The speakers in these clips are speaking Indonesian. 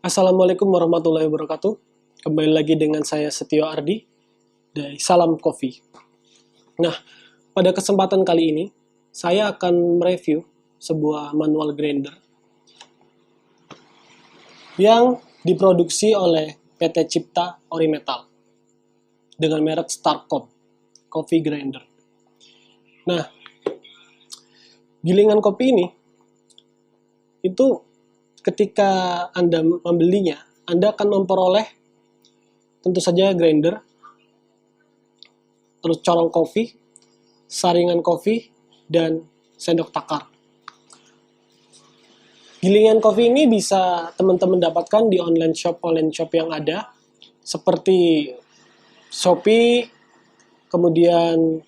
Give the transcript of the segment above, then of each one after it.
Assalamualaikum warahmatullahi wabarakatuh. Kembali lagi dengan saya Setio Ardi dari Salam Coffee. Nah, pada kesempatan kali ini saya akan mereview sebuah manual grinder yang diproduksi oleh PT Cipta Orimetal dengan merek Starcom Coffee Grinder. Nah, gilingan kopi ini itu ketika Anda membelinya, Anda akan memperoleh tentu saja grinder, terus corong kopi, saringan kopi, dan sendok takar. Gilingan kopi ini bisa teman-teman dapatkan di online shop yang ada, seperti Shopee, kemudian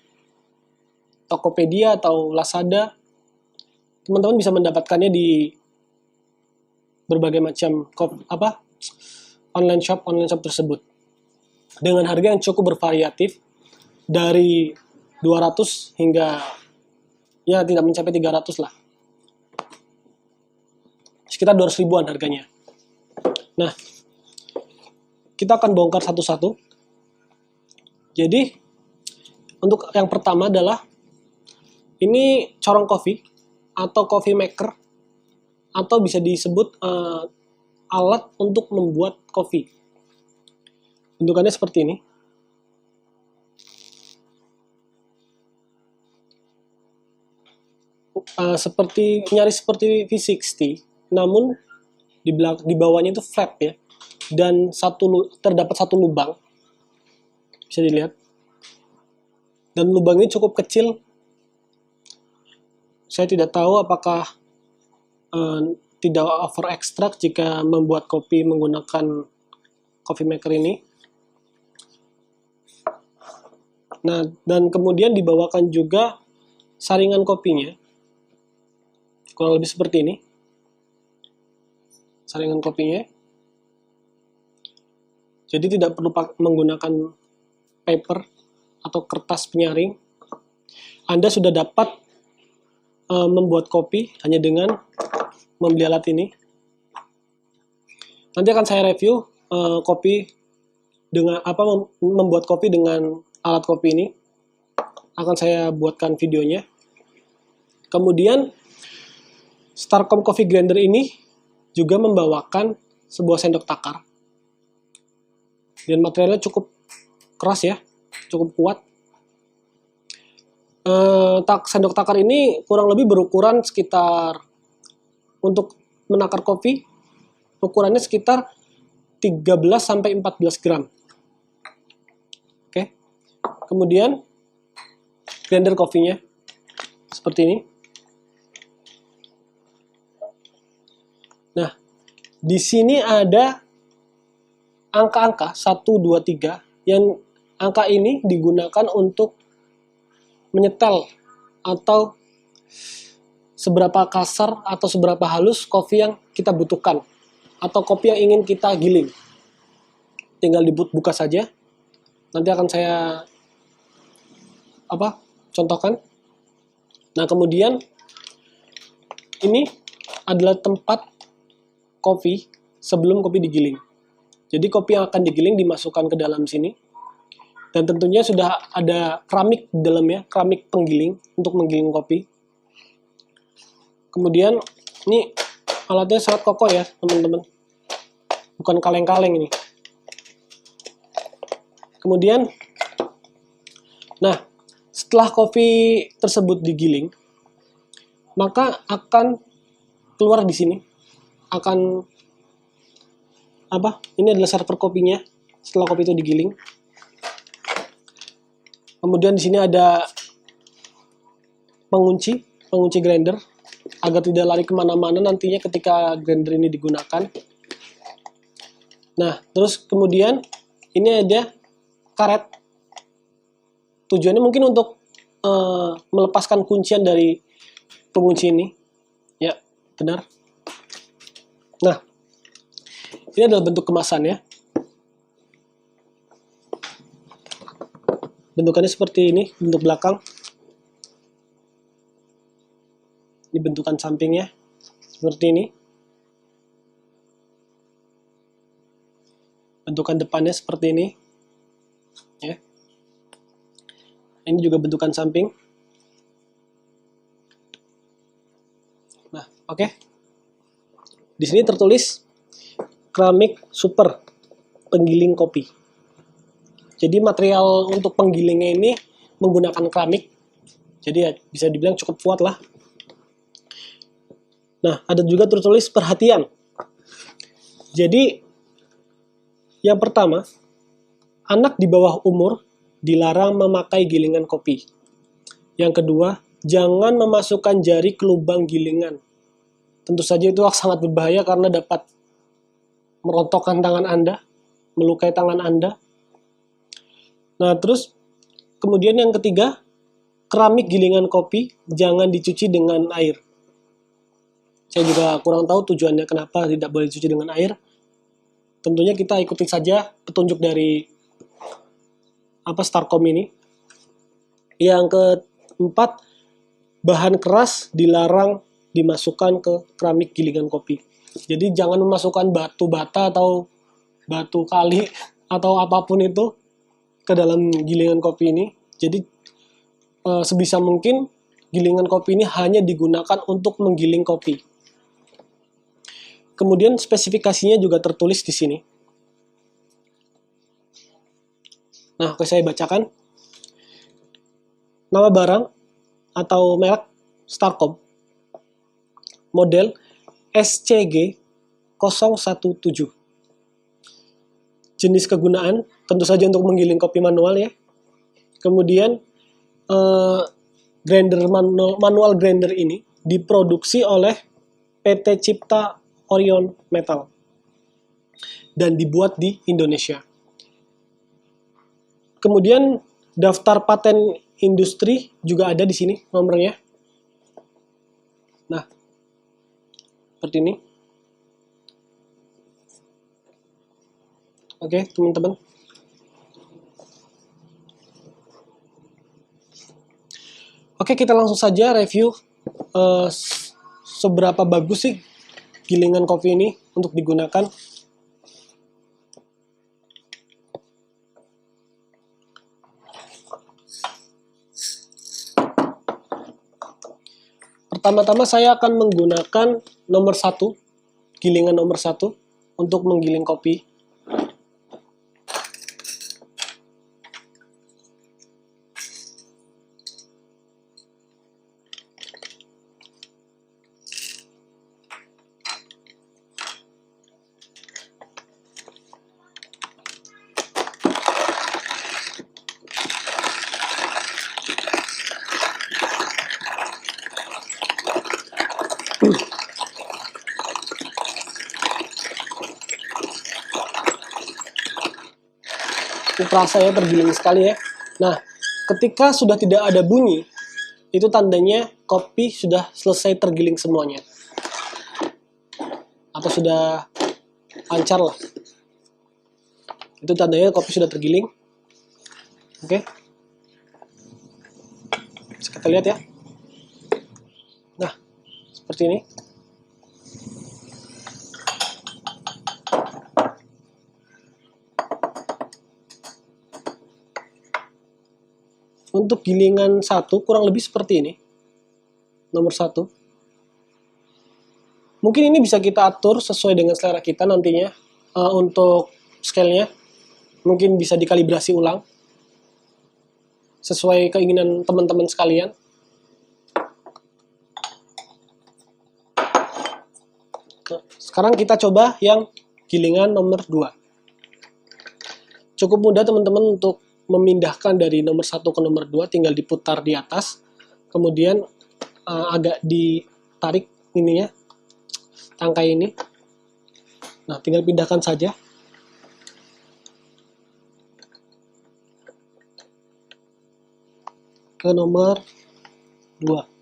Tokopedia atau Lazada. Teman-teman bisa mendapatkannya di berbagai macam online shop tersebut dengan harga yang cukup bervariatif dari 200 hingga ya tidak mencapai 300 lah, sekitar 200 ribuan harganya. Nah, kita akan bongkar satu-satu. Jadi untuk yang pertama adalah ini corong kopi atau coffee maker, atau bisa disebut alat untuk membuat kopi. Bentukannya seperti ini. Nyaris seperti V60, namun di bawahnya itu flat ya, dan terdapat satu lubang, bisa dilihat, dan lubang ini cukup kecil. Saya tidak tahu apakah tidak over extract jika membuat kopi menggunakan coffee maker ini. Nah, dan kemudian dibawakan juga saringan kopinya, kurang lebih seperti ini saringan kopinya. Jadi tidak perlu menggunakan paper atau kertas penyaring. Anda sudah dapat membuat kopi hanya dengan membeli alat ini. Nanti akan saya review kopi dengan membuat kopi dengan alat kopi ini. Akan saya buatkan videonya. Kemudian Starcom Coffee Grinder ini juga membawakan sebuah sendok takar. Dan materialnya cukup keras ya, cukup kuat. Sendok takar ini kurang lebih berukuran sekitar, untuk menakar kopi, ukurannya sekitar 13-14 gram. Oke. Kemudian grinder kopinya seperti ini. Nah, di sini ada angka-angka 1, 2, 3, yang angka ini digunakan untuk menyetel atau seberapa kasar atau seberapa halus kopi yang kita butuhkan atau kopi yang ingin kita giling. Tinggal dibuka saja. Nanti akan saya contohkan. Nah, kemudian ini adalah tempat kopi sebelum kopi digiling. Jadi kopi yang akan digiling dimasukkan ke dalam sini. Dan tentunya sudah ada keramik di dalamnya, keramik penggiling untuk menggiling kopi. Kemudian ini alatnya sangat kokoh ya teman-teman, bukan kaleng-kaleng ini. Kemudian, nah setelah kopi tersebut digiling, maka akan keluar di sini, ini adalah server kopinya setelah kopi itu digiling. Kemudian di sini ada pengunci grinder agar tidak lari kemana-mana nantinya ketika grinder ini digunakan. Nah, terus kemudian ini ada karet. Tujuannya mungkin untuk melepaskan kuncian dari pengunci ini. Ya, benar. Nah, ini adalah bentuk kemasannya. Bentukannya seperti ini, bentuk belakang. Ini bentukan sampingnya, seperti ini. bentukan depannya seperti ini ya. Ini juga bentukan samping. Nah, oke. Di sini tertulis keramik super penggiling kopi. Jadi material untuk penggilingnya ini menggunakan keramik. Jadi ya bisa dibilang cukup kuat lah. Nah, ada juga tertulis perhatian. Jadi yang pertama, anak di bawah umur dilarang memakai gilingan kopi. Yang kedua, jangan memasukkan jari ke lubang gilingan. Tentu saja itu sangat berbahaya karena dapat merontokkan tangan Anda, melukai tangan Anda. Nah, terus kemudian yang ketiga, keramik gilingan kopi jangan dicuci dengan air. Saya juga kurang tahu tujuannya kenapa tidak boleh dicuci dengan air. Tentunya kita ikuti saja petunjuk dari Starcom ini. Yang keempat, bahan keras dilarang dimasukkan ke keramik gilingan kopi. Jadi jangan memasukkan batu bata atau batu kali atau apapun itu ke dalam gilingan kopi ini. Jadi sebisa mungkin gilingan kopi ini hanya digunakan untuk menggiling kopi. Kemudian spesifikasinya juga tertulis di sini. Nah, oke, saya bacakan. Nama barang atau merek Starcom. Model SCG 017. Jenis kegunaan tentu saja untuk menggiling kopi manual ya. Kemudian manual grinder ini diproduksi oleh PT Cipta Orion Metal dan dibuat di Indonesia. Kemudian daftar paten industri juga ada di sini nomornya. Nah, seperti ini. Oke, teman-teman. Oke, kita langsung saja review seberapa bagus sih gilingan kopi ini untuk digunakan. Pertama-tama saya akan menggunakan nomor 1, gilingan nomor 1 untuk menggiling kopi. Terasa ya tergiling sekali ya. Nah, ketika sudah tidak ada bunyi, itu tandanya kopi sudah selesai tergiling semuanya. Atau sudah lancar lah. Itu tandanya kopi sudah tergiling. Oke. Bisa kita lihat ya. Nah, seperti ini. Untuk gilingan 1 kurang lebih seperti ini. Nomor 1. Mungkin ini bisa kita atur sesuai dengan selera kita nantinya. Untuk scale-nya mungkin bisa dikalibrasi ulang sesuai keinginan teman-teman sekalian. Nah, sekarang kita coba yang gilingan nomor 2. Cukup mudah teman-teman untuk memindahkan dari nomor 1 ke nomor 2, tinggal diputar di atas, kemudian agak ditarik ininya, tangkai ini. Nah, tinggal pindahkan saja. Ke nomor 2.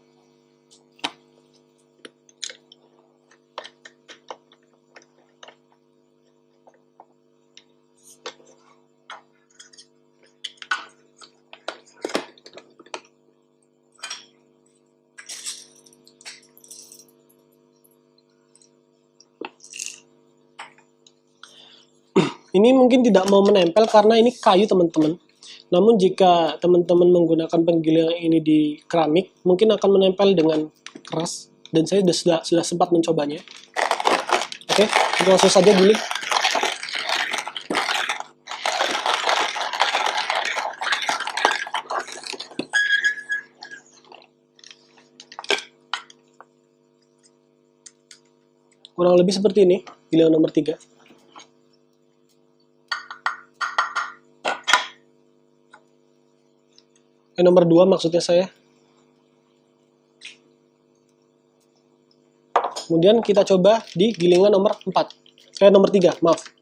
Ini mungkin tidak mau menempel karena ini kayu teman-teman. Namun jika teman-teman menggunakan penggilingan ini di keramik, mungkin akan menempel dengan keras. Dan saya sudah sempat mencobanya. Oke, langsung saja giling. Kurang lebih seperti ini, gilingan nomor 3. Nomor 2 maksudnya saya. Kemudian kita coba di gilingan nomor 4. Nomor 3, maaf.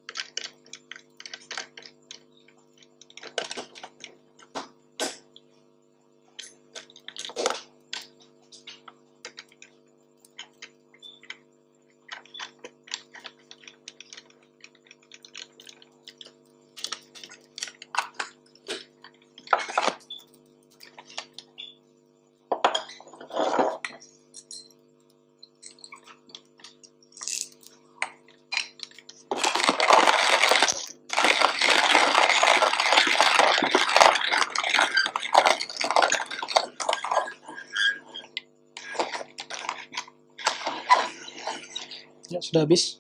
Ya, sudah habis.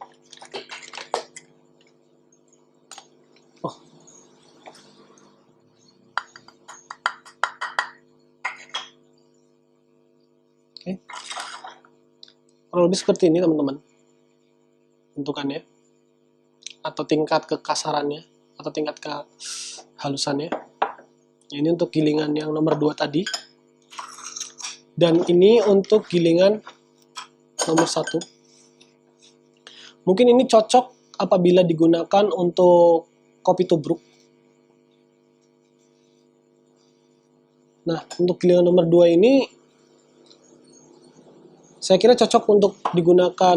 Oh. Oke. Kurang lebih seperti ini teman-teman. Bentukannya. Atau tingkat kekasarannya. Atau tingkat kehalusannya. Ini untuk gilingan yang nomor 2 tadi. Dan ini untuk gilingan nomor 1. Mungkin ini cocok apabila digunakan untuk kopi tubruk. Nah, untuk gilingan nomor 2 ini, saya kira cocok untuk digunakan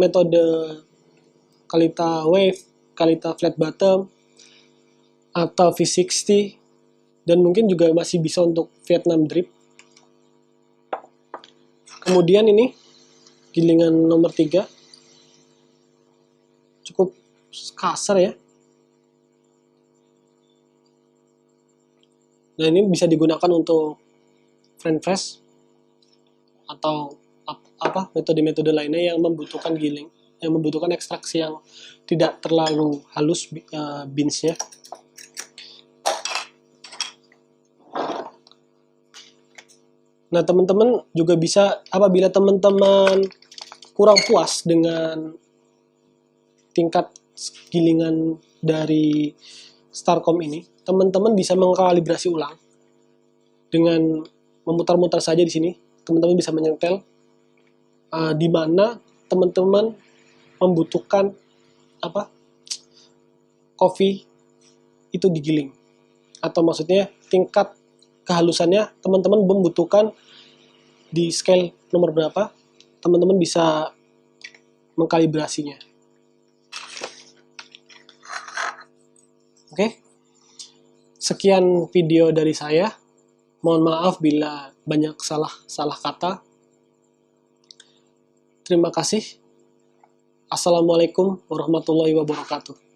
metode Kalita Wave, Kalita Flat Bottom, atau V60, dan mungkin juga masih bisa untuk Vietnam Drip. Kemudian ini, gilingan nomor 3. Cukup kasar ya. Nah, ini bisa digunakan untuk French press atau metode-metode lainnya yang membutuhkan giling, yang membutuhkan ekstraksi yang tidak terlalu halus beansnya. Nah, teman-teman juga bisa, apabila teman-teman kurang puas dengan tingkat gilingan dari Starcom ini, teman-teman bisa mengkalibrasi ulang dengan memutar-mutar saja di sini. Teman-teman bisa menyetel di mana teman-teman membutuhkan kopi itu digiling, atau maksudnya tingkat kehalusannya teman-teman membutuhkan di scale nomor berapa, teman-teman bisa mengkalibrasinya. Oke, sekian video dari saya. Mohon maaf bila banyak salah kata. Terima kasih. Assalamualaikum warahmatullahi wabarakatuh.